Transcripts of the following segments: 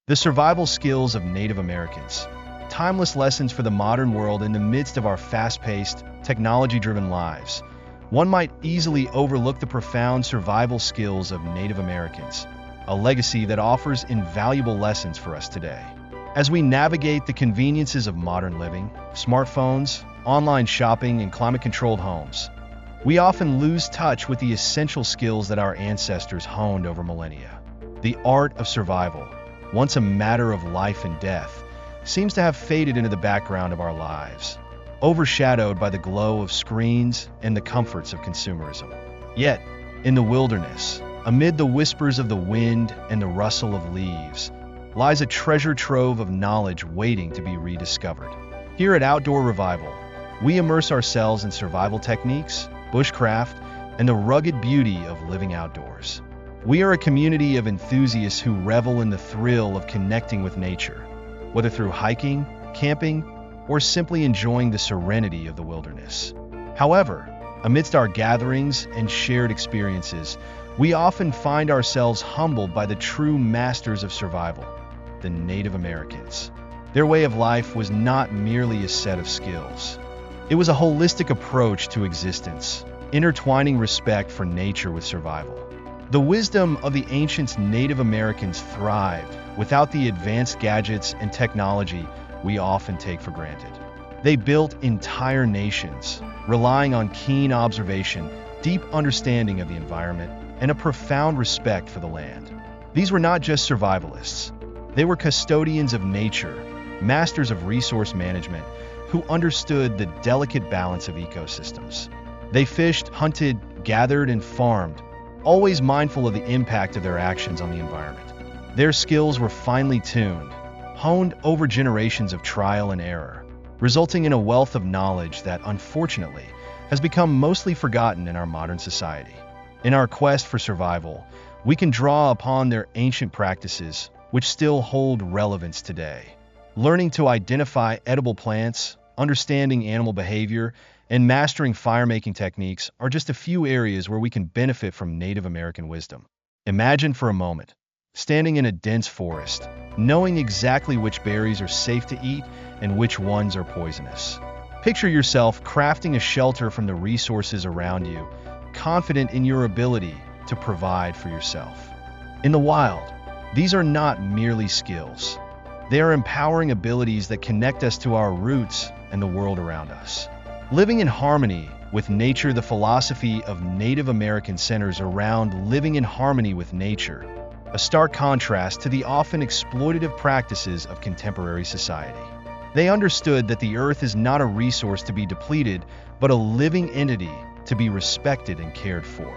The survival skills of Native Americans. Timeless lessons for the modern world in the midst of our fast-paced, technology-driven lives. One might easily overlook the profound survival skills of Native Americans, a legacy that offers invaluable lessons for us today. As we navigate the conveniences of modern living, smartphones, online shopping, and climate-controlled homes, we often lose touch with the essential skills that our ancestors honed over millennia. The art of survival, once a matter of life and death, seems to have faded into the background of our lives, overshadowed by the glow of screens and the comforts of consumerism. Yet, in the wilderness, amid the whispers of the wind and the rustle of leaves, lies a treasure trove of knowledge waiting to be rediscovered. Here at Outdoor Revival, we immerse ourselves in survival techniques, bushcraft, and the rugged beauty of living outdoors. We are a community of enthusiasts who revel in the thrill of connecting with nature, whether through hiking, camping, or simply enjoying the serenity of the wilderness. However, amidst our gatherings and shared experiences, we often find ourselves humbled by the true masters of survival, the Native Americans. Their way of life was not merely a set of skills. It was a holistic approach to existence, intertwining respect for nature with survival. The wisdom of the ancient Native Americans thrived without the advanced gadgets and technology we often take for granted. They built entire nations, relying on keen observation, deep understanding of the environment, and a profound respect for the land. These were not just survivalists. They were custodians of nature, masters of resource management, who understood the delicate balance of ecosystems. They fished, hunted, gathered, and farmed, always mindful of the impact of their actions on the environment. Their skills were finely tuned, honed over generations of trial and error, resulting in a wealth of knowledge that, unfortunately, has become mostly forgotten in our modern society. In our quest for survival, we can draw upon their ancient practices, which still hold relevance today. Learning to identify edible plants, understanding animal behavior, and mastering fire-making techniques are just a few areas where we can benefit from Native American wisdom. Imagine for a moment, standing in a dense forest, knowing exactly which berries are safe to eat and which ones are poisonous. Picture yourself crafting a shelter from the resources around you, confident in your ability to provide for yourself. In the wild, these are not merely skills. They are empowering abilities that connect us to our roots and the world around us. Living in harmony with nature, the philosophy of Native American centers around living in harmony with nature, a stark contrast to the often exploitative practices of contemporary society. They understood that the earth is not a resource to be depleted, but a living entity to be respected and cared for.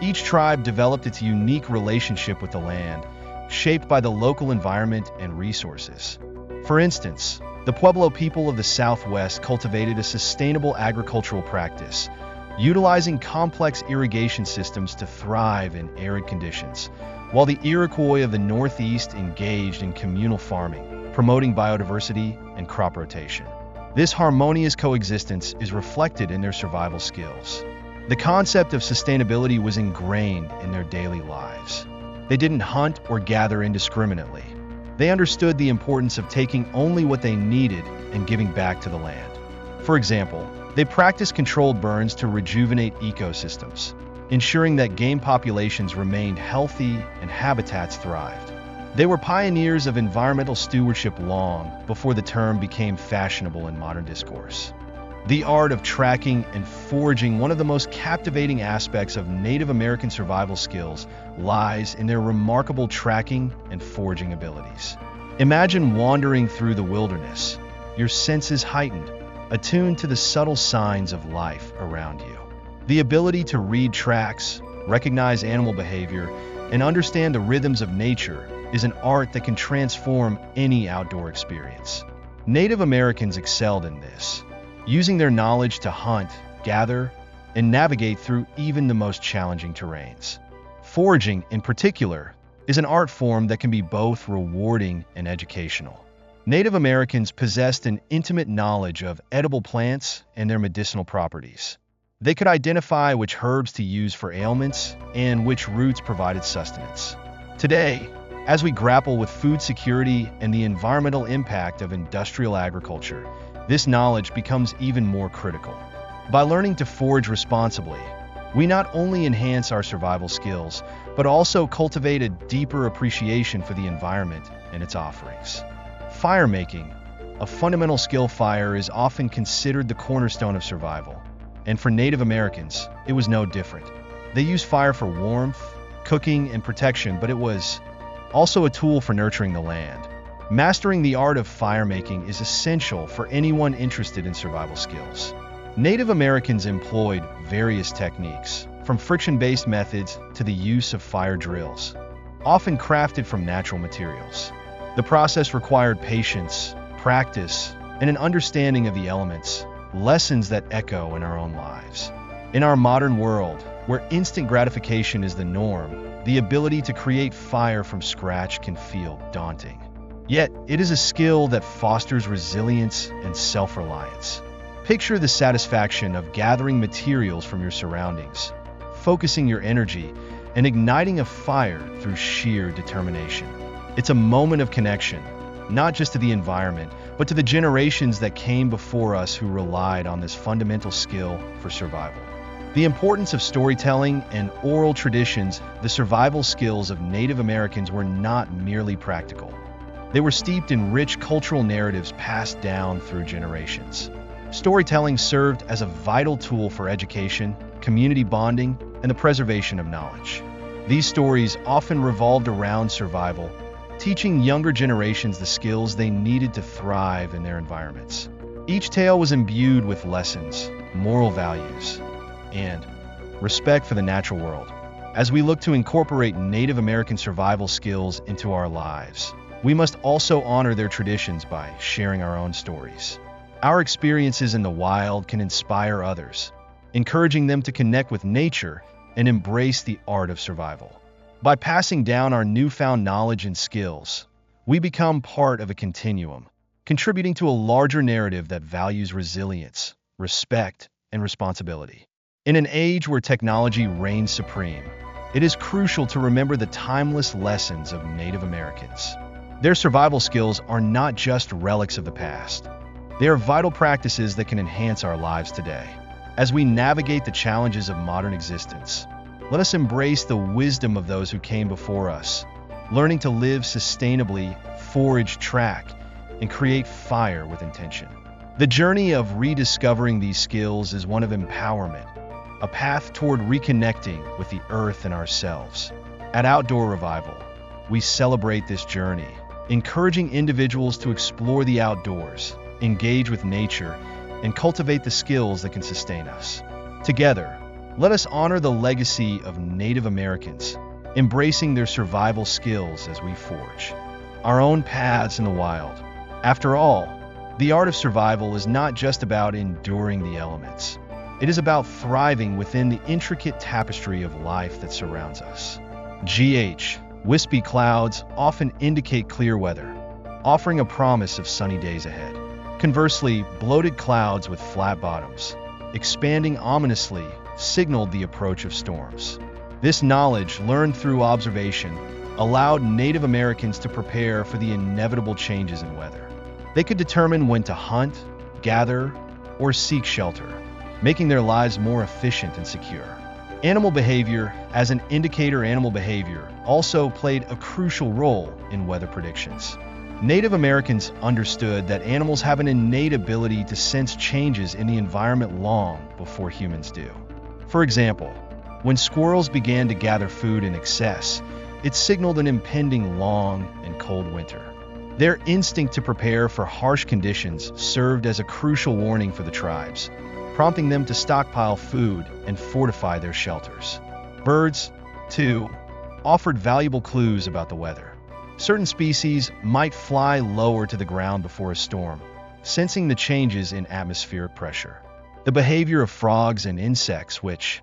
Each tribe developed its unique relationship with the land, shaped by the local environment and resources. For instance, the Pueblo people of the Southwest cultivated a sustainable agricultural practice, utilizing complex irrigation systems to thrive in arid conditions, while the Iroquois of the Northeast engaged in communal farming, promoting biodiversity and crop rotation. This harmonious coexistence is reflected in their survival skills. The concept of sustainability was ingrained in their daily lives. They didn't hunt or gather indiscriminately. They understood the importance of taking only what they needed and giving back to the land. For example, they practiced controlled burns to rejuvenate ecosystems, ensuring that game populations remained healthy and habitats thrived. They were pioneers of environmental stewardship long before the term became fashionable in modern discourse. The art of tracking and foraging, one of the most captivating aspects of Native American survival skills, lies in their remarkable tracking and foraging abilities. Imagine wandering through the wilderness, your senses heightened, attuned to the subtle signs of life around you. The ability to read tracks, recognize animal behavior, and understand the rhythms of nature is an art that can transform any outdoor experience. Native Americans excelled in this, using their knowledge to hunt, gather, and navigate through even the most challenging terrains. Foraging, in particular, is an art form that can be both rewarding and educational. Native Americans possessed an intimate knowledge of edible plants and their medicinal properties. They could identify which herbs to use for ailments and which roots provided sustenance. Today, As we grapple with food security and the environmental impact of industrial agriculture, this knowledge becomes even more critical. By learning to forage responsibly, we not only enhance our survival skills, but also cultivate a deeper appreciation for the environment and its offerings. Fire making, a fundamental skill. Fire is often considered the cornerstone of survival, and for Native Americans, it was no different. They used fire for warmth, cooking, and protection, but it was also a tool for nurturing the land. Mastering the art of fire making is essential for anyone interested in survival skills. Native Americans employed various techniques, from friction-based methods to the use of fire drills, often crafted from natural materials. The process required patience, practice, and an understanding of the elements, lessons that echo in our own lives. In our modern world, where instant gratification is the norm, the ability to create fire from scratch can feel daunting. Yet, it is a skill that fosters resilience and self-reliance. Picture the satisfaction of gathering materials from your surroundings, focusing your energy, and igniting a fire through sheer determination. It's a moment of connection, not just to the environment, but to the generations that came before us who relied on this fundamental skill for survival. The importance of storytelling and oral traditions. The survival skills of Native Americans were not merely practical. They were steeped in rich cultural narratives passed down through generations. Storytelling served as a vital tool for education, community bonding, and the preservation of knowledge. These stories often revolved around survival, teaching younger generations the skills they needed to thrive in their environments. Each tale was imbued with lessons, moral values, and respect for the natural world. As we look to incorporate Native American survival skills into our lives, we must also honor their traditions by sharing our own stories. Our experiences in the wild can inspire others, encouraging them to connect with nature and embrace the art of survival. By passing down our newfound knowledge and skills, we become part of a continuum, contributing to a larger narrative that values resilience, respect, and responsibility. In an age where technology reigns supreme, it is crucial to remember the timeless lessons of Native Americans. Their survival skills are not just relics of the past. They are vital practices that can enhance our lives today. As we navigate the challenges of modern existence, let us embrace the wisdom of those who came before us, learning to live sustainably, forage, track, and create fire with intention. The journey of rediscovering these skills is one of empowerment, a path toward reconnecting with the earth and ourselves. At Outdoor Revival, we celebrate this journey, encouraging individuals to explore the outdoors, engage with nature, and cultivate the skills that can sustain us. Together, let us honor the legacy of Native Americans, embracing their survival skills as we forge our own paths in the wild. After all, the art of survival is not just about enduring the elements. It is about thriving within the intricate tapestry of life that surrounds us. Wispy clouds often indicate clear weather, offering a promise of sunny days ahead. Conversely, bloated clouds with flat bottoms, expanding ominously, signaled the approach of storms. This knowledge, learned through observation, allowed Native Americans to prepare for the inevitable changes in weather. They could determine when to hunt, gather, or seek shelter, making their lives more efficient and secure. Animal behavior also played a crucial role in weather predictions. Native Americans understood that animals have an innate ability to sense changes in the environment long before humans do. For example, when squirrels began to gather food in excess, it signaled an impending long and cold winter. Their instinct to prepare for harsh conditions served as a crucial warning for the tribes, prompting them to stockpile food and fortify their shelters. Birds, too, offered valuable clues about the weather. Certain species might fly lower to the ground before a storm, sensing the changes in atmospheric pressure. The behavior of frogs and insects, which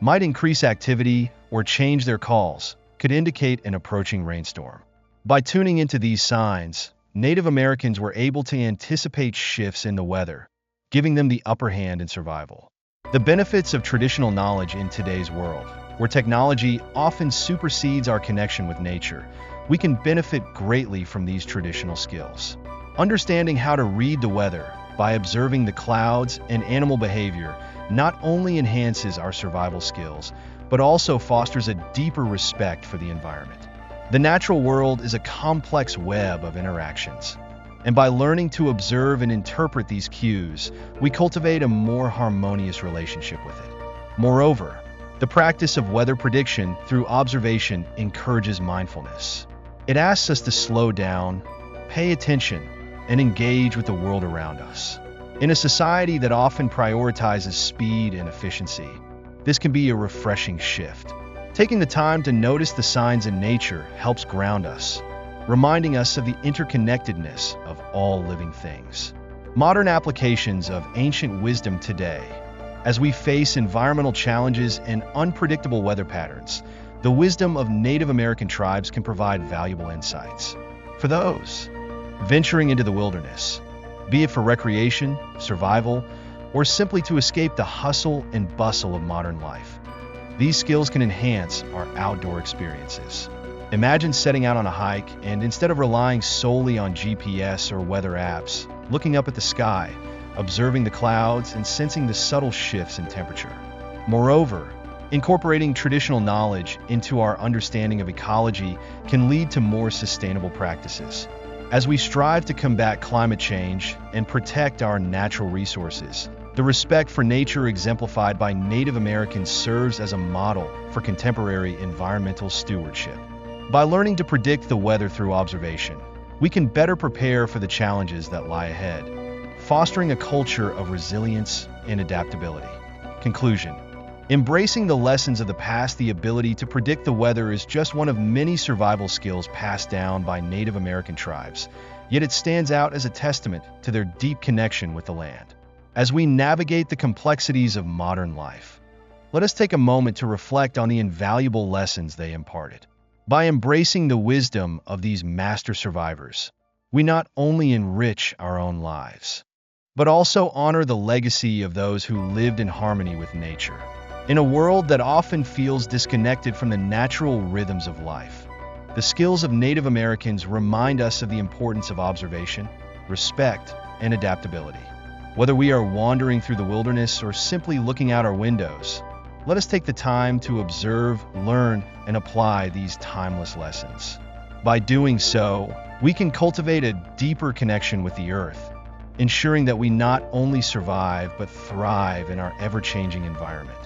might increase activity or change their calls, could indicate an approaching rainstorm. By tuning into these signs, Native Americans were able to anticipate shifts in the weather, giving them the upper hand in survival. The benefits of traditional knowledge in today's world, where technology often supersedes our connection with nature, we can benefit greatly from these traditional skills. Understanding how to read the weather by observing the clouds and animal behavior not only enhances our survival skills, but also fosters a deeper respect for the environment. The natural world is a complex web of interactions, and by learning to observe and interpret these cues, we cultivate a more harmonious relationship with it. Moreover, the practice of weather prediction through observation encourages mindfulness. It asks us to slow down, pay attention, and engage with the world around us. In a society that often prioritizes speed and efficiency, this can be a refreshing shift. Taking the time to notice the signs in nature helps ground us, reminding us of the interconnectedness of all living things. Modern applications of ancient wisdom today. As we face environmental challenges and unpredictable weather patterns, the wisdom of Native American tribes can provide valuable insights. For those venturing into the wilderness, be it for recreation, survival, or simply to escape the hustle and bustle of modern life, these skills can enhance our outdoor experiences. Imagine setting out on a hike and instead of relying solely on GPS or weather apps, looking up at the sky, observing the clouds, and sensing the subtle shifts in temperature. Moreover, incorporating traditional knowledge into our understanding of ecology can lead to more sustainable practices. As we strive to combat climate change and protect our natural resources, the respect for nature exemplified by Native Americans serves as a model for contemporary environmental stewardship. By learning to predict the weather through observation, we can better prepare for the challenges that lie ahead, fostering a culture of resilience and adaptability. Conclusion: embracing the lessons of the past, the ability to predict the weather is just one of many survival skills passed down by Native American tribes, yet it stands out as a testament to their deep connection with the land. As we navigate the complexities of modern life, let us take a moment to reflect on the invaluable lessons they imparted. By embracing the wisdom of these master survivors, we not only enrich our own lives, but also honor the legacy of those who lived in harmony with nature. In a world that often feels disconnected from the natural rhythms of life, the skills of Native Americans remind us of the importance of observation, respect, and adaptability. Whether we are wandering through the wilderness or simply looking out our windows, let us take the time to observe, learn, and apply these timeless lessons. By doing so, we can cultivate a deeper connection with the earth, ensuring that we not only survive but thrive in our ever-changing environment.